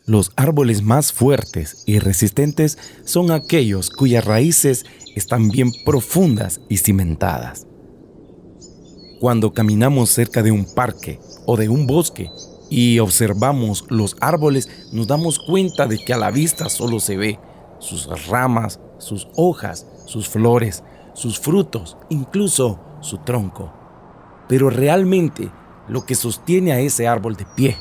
Los árboles más fuertes y resistentes son aquellos cuyas raíces están bien profundas y cimentadas. Cuando caminamos cerca de un parque o de un bosque y observamos los árboles, nos damos cuenta de que a la vista solo se ve sus ramas, sus hojas, sus flores, sus frutos, incluso su tronco. Pero realmente lo que sostiene a ese árbol de pie,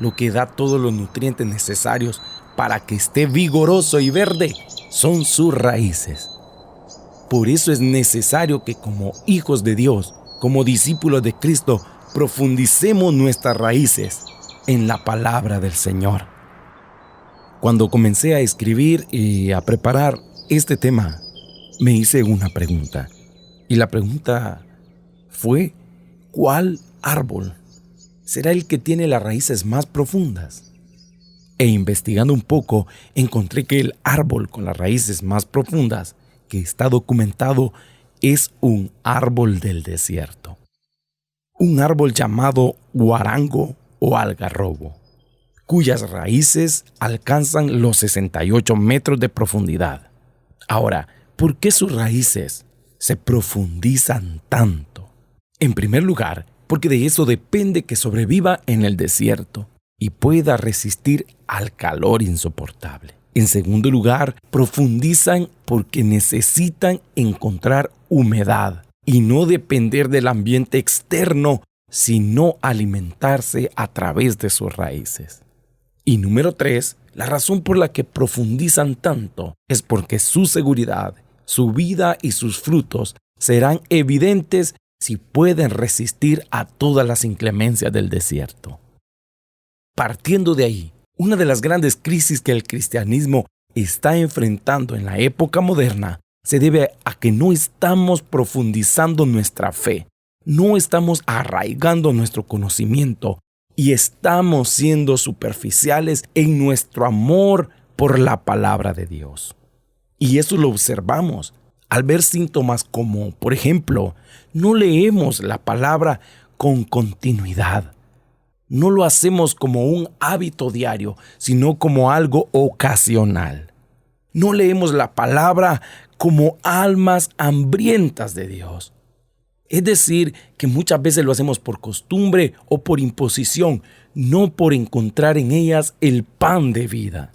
lo que da todos los nutrientes necesarios para que esté vigoroso y verde, son sus raíces. Por eso es necesario que como hijos de Dios, como discípulos de Cristo, profundicemos nuestras raíces en la palabra del Señor. Cuando comencé a escribir y a preparar este tema, me hice una pregunta. Y la pregunta fue: ¿cuál árbol será el que tiene las raíces más profundas? E investigando un poco, encontré que el árbol con las raíces más profundas que está documentado es un árbol del desierto. Un árbol llamado guarango o algarrobo, cuyas raíces alcanzan los 68 metros de profundidad. Ahora, ¿por qué sus raíces se profundizan tanto? En primer lugar, porque de eso depende que sobreviva en el desierto y pueda resistir al calor insoportable. En segundo lugar, profundizan porque necesitan encontrar humedad y no depender del ambiente externo, sino alimentarse a través de sus raíces. Y número 3, la razón por la que profundizan tanto es porque su seguridad, su vida y sus frutos serán evidentes si pueden resistir a todas las inclemencias del desierto. Partiendo de ahí, una de las grandes crisis que el cristianismo está enfrentando en la época moderna se debe a que no estamos profundizando nuestra fe, no estamos arraigando nuestro conocimiento y estamos siendo superficiales en nuestro amor por la palabra de Dios. Y eso lo observamos al ver síntomas como, por ejemplo, no leemos la palabra con continuidad. No lo hacemos como un hábito diario, sino como algo ocasional. No leemos la palabra como almas hambrientas de Dios. Es decir, que muchas veces lo hacemos por costumbre o por imposición, no por encontrar en ellas el pan de vida.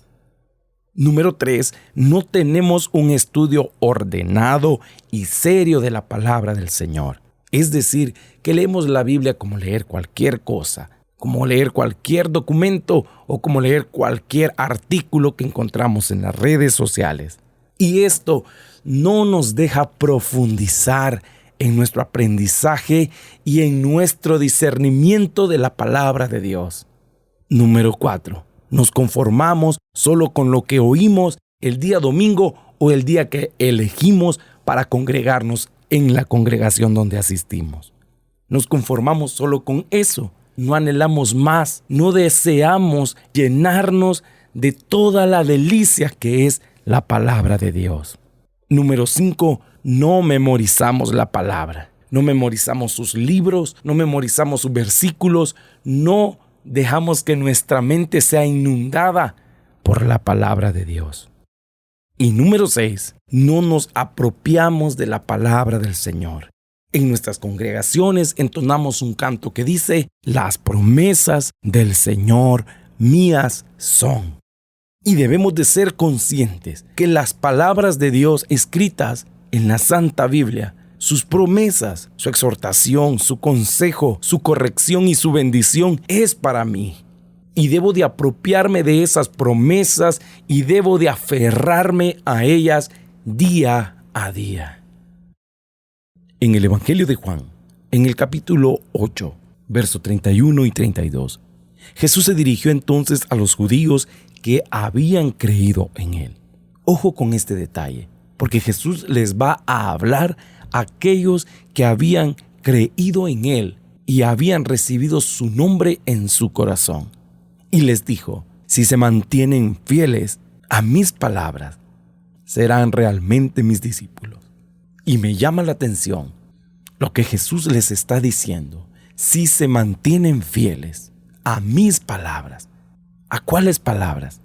Número 3, no tenemos un estudio ordenado y serio de la palabra del Señor. Es decir, que leemos la Biblia como leer cualquier cosa, como leer cualquier documento o como leer cualquier artículo que encontramos en las redes sociales. Y esto no nos deja profundizar en nuestro aprendizaje y en nuestro discernimiento de la palabra de Dios. Número 4. Nos conformamos solo con lo que oímos el día domingo o el día que elegimos para congregarnos en la congregación donde asistimos. Nos conformamos solo con eso. No anhelamos más, no deseamos llenarnos de toda la delicia que es la palabra de Dios. Número 5, no memorizamos la palabra. No memorizamos sus libros, no memorizamos sus versículos, no dejamos que nuestra mente sea inundada por la palabra de Dios. Y número 6, no nos apropiamos de la palabra del Señor. En nuestras congregaciones entonamos un canto que dice: las promesas del Señor mías son. Y debemos de ser conscientes que las palabras de Dios escritas en la Santa Biblia, sus promesas, su exhortación, su consejo, su corrección y su bendición es para mí. Y debo de apropiarme de esas promesas y debo de aferrarme a ellas día a día. En el Evangelio de Juan, en el capítulo 8, versos 31 y 32, Jesús se dirigió entonces a los judíos que habían creído en Él. Ojo con este detalle, porque Jesús les va a hablar a aquellos que habían creído en Él y habían recibido su nombre en su corazón. Y les dijo: si se mantienen fieles a mis palabras, serán realmente mis discípulos. Y me llama la atención lo que Jesús les está diciendo: si se mantienen fieles a mis palabras. ¿A cuáles palabras?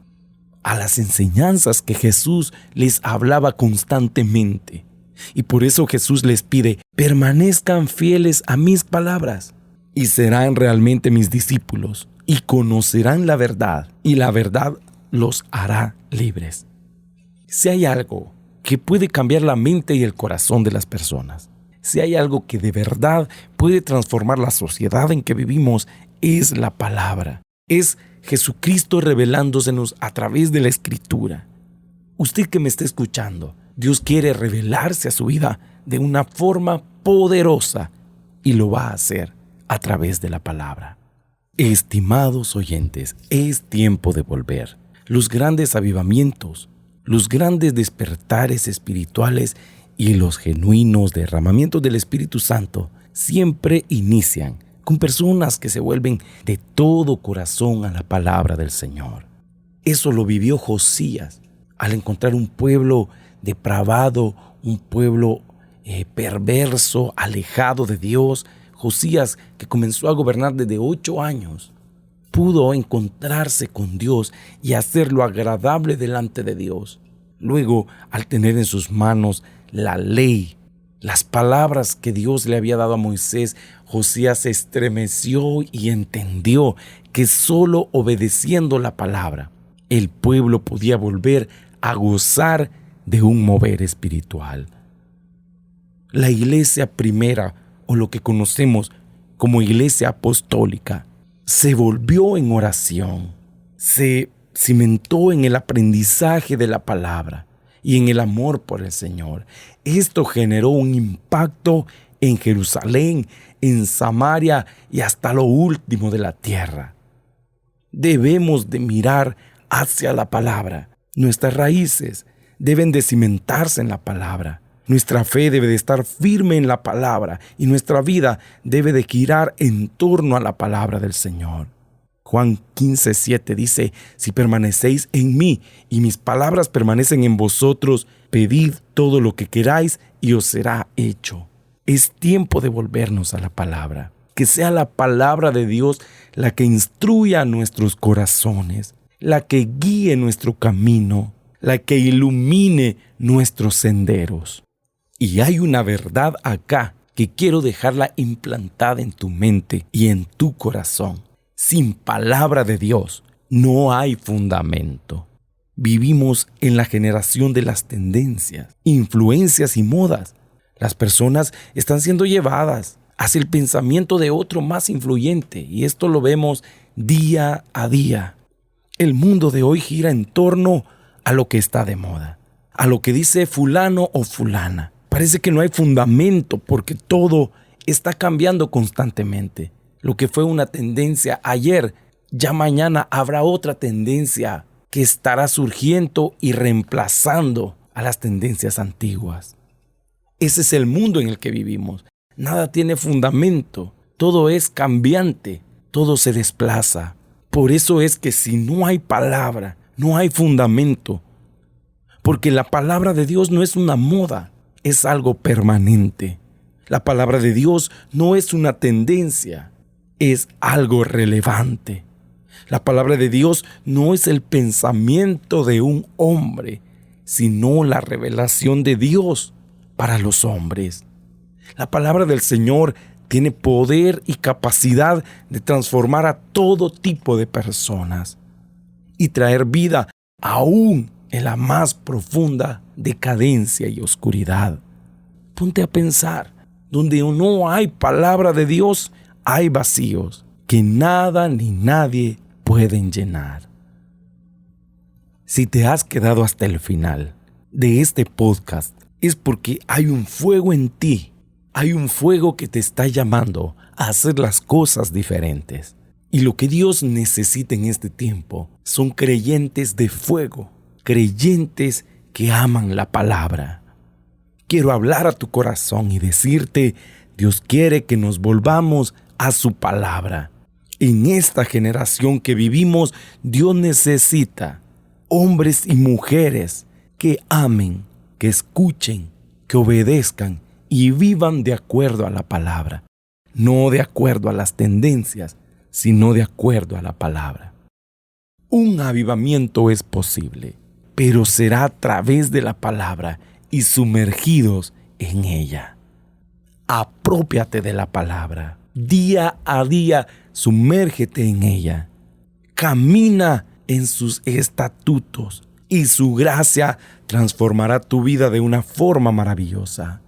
A las enseñanzas que Jesús les hablaba constantemente. Y por eso Jesús les pide, permanezcan fieles a mis palabras y serán realmente mis discípulos y conocerán la verdad y la verdad los hará libres. Si hay algo que puede cambiar la mente y el corazón de las personas, si hay algo que de verdad puede transformar la sociedad en que vivimos, es la palabra. Es Jesucristo revelándosenos a través de la Escritura. Usted que me está escuchando, Dios quiere revelarse a su vida de una forma poderosa y lo va a hacer a través de la palabra. Estimados oyentes, es tiempo de volver. Los grandes avivamientos, los grandes despertares espirituales y los genuinos derramamientos del Espíritu Santo siempre inician con personas que se vuelven de todo corazón a la palabra del Señor. Eso lo vivió Josías al encontrar un pueblo depravado, un pueblo perverso, alejado de Dios. Josías, que comenzó a gobernar desde 8 años, pudo encontrarse con Dios y hacerlo agradable delante de Dios. Luego, al tener en sus manos la ley, las palabras que Dios le había dado a Moisés, Josías se estremeció y entendió que solo obedeciendo la palabra, el pueblo podía volver a gozar de un mover espiritual. La iglesia primera, o lo que conocemos como iglesia apostólica, se volvió en oración, se cimentó en el aprendizaje de la palabra y en el amor por el Señor. Esto generó un impacto en Jerusalén, en Samaria y hasta lo último de la tierra. Debemos de mirar hacia la palabra. Nuestras raíces deben de cimentarse en la palabra. Nuestra fe debe de estar firme en la palabra y nuestra vida debe de girar en torno a la palabra del Señor. Juan 15:7 dice, si permanecéis en mí y mis palabras permanecen en vosotros, pedid todo lo que queráis y os será hecho. Es tiempo de volvernos a la palabra. Que sea la palabra de Dios la que instruya nuestros corazones, la que guíe nuestro camino, la que ilumine nuestros senderos. Y hay una verdad acá que quiero dejarla implantada en tu mente y en tu corazón. Sin palabra de Dios no hay fundamento. Vivimos en la generación de las tendencias, influencias y modas. Las personas están siendo llevadas hacia el pensamiento de otro más influyente y esto lo vemos día a día. El mundo de hoy gira en torno a lo que está de moda, a lo que dice fulano o fulana. Parece que no hay fundamento porque todo está cambiando constantemente. Lo que fue una tendencia ayer, ya mañana habrá otra tendencia que estará surgiendo y reemplazando a las tendencias antiguas. Ese es el mundo en el que vivimos. Nada tiene fundamento, todo es cambiante, todo se desplaza. Por eso es que si no hay palabra, no hay fundamento. Porque la palabra de Dios no es una moda, es algo permanente. La palabra de Dios no es una tendencia, es algo relevante. La palabra de Dios no es el pensamiento de un hombre, sino la revelación de Dios para los hombres. La palabra del Señor tiene poder y capacidad de transformar a todo tipo de personas y traer vida aún en la más profunda decadencia y oscuridad. Ponte a pensar, donde no hay palabra de Dios, hay vacíos que nada ni nadie pueden llenar. Si te has quedado hasta el final de este podcast, es porque hay un fuego en ti, hay un fuego que te está llamando a hacer las cosas diferentes. Y lo que Dios necesita en este tiempo son creyentes de fuego, creyentes que aman la palabra. Quiero hablar a tu corazón y decirte, Dios quiere que nos volvamos a su palabra. En esta generación que vivimos, Dios necesita hombres y mujeres que amen, que escuchen, que obedezcan y vivan de acuerdo a la palabra. No de acuerdo a las tendencias, sino de acuerdo a la palabra. Un avivamiento es posible, pero será a través de la palabra y sumergidos en ella. Aprópiate de la palabra. Día a día, sumérgete en ella. Camina en sus estatutos y su gracia transformará tu vida de una forma maravillosa.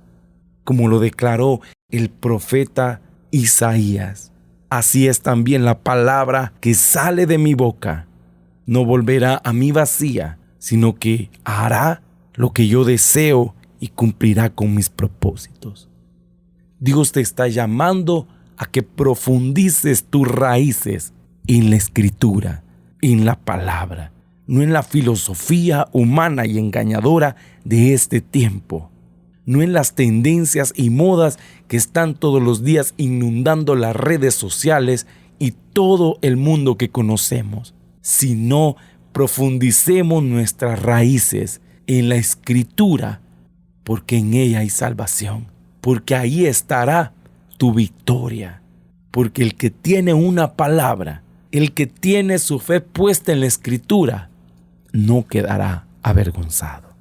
Como lo declaró el profeta Isaías, así es también la palabra que sale de mi boca. No volverá a mí vacía, sino que hará lo que yo deseo y cumplirá con mis propósitos. Dios te está llamando a que profundices tus raíces en la Escritura, en la palabra, no en la filosofía humana y engañadora de este tiempo, no en las tendencias y modas que están todos los días inundando las redes sociales y todo el mundo que conocemos, sino profundicemos nuestras raíces en la Escritura, porque en ella hay salvación, porque ahí estará tu victoria, porque el que tiene una palabra, el que tiene su fe puesta en la Escritura, no quedará avergonzado.